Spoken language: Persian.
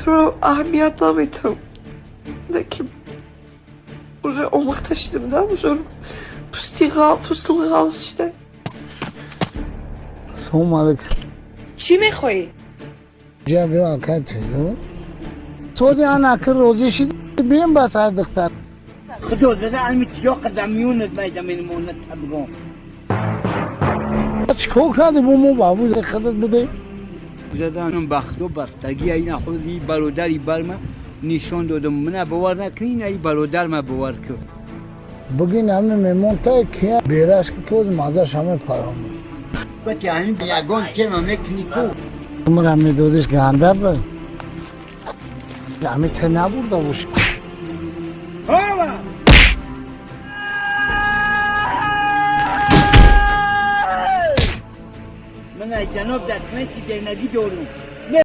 تو رو اهمیت نمیتم که уже омахта шидам, да? Уже пустил غاز شده. سلام علیکم. چی میخوایی؟ جوی آکت چیزو؟ سودی آن اکر روزی شد بیم بس هر دختر. خدو زده علمی تیا قدمیونت باید من مونت تبگم. چیکار کردی بومو بابو خودت بوده؟ زدن بخت و بستگی این خوزی برادری برم نشان دادم من باور نکنین ای برادر ما باور کرد. بگین همه میمون تا کیا بیرش که کوز مازش همه پرام. بچه همین یگان چه ممکنی کو؟ من هم میدودیش گنده بود. همه که نبوده باشه. هوا! من جناب دتمه چی گرنگی دارم.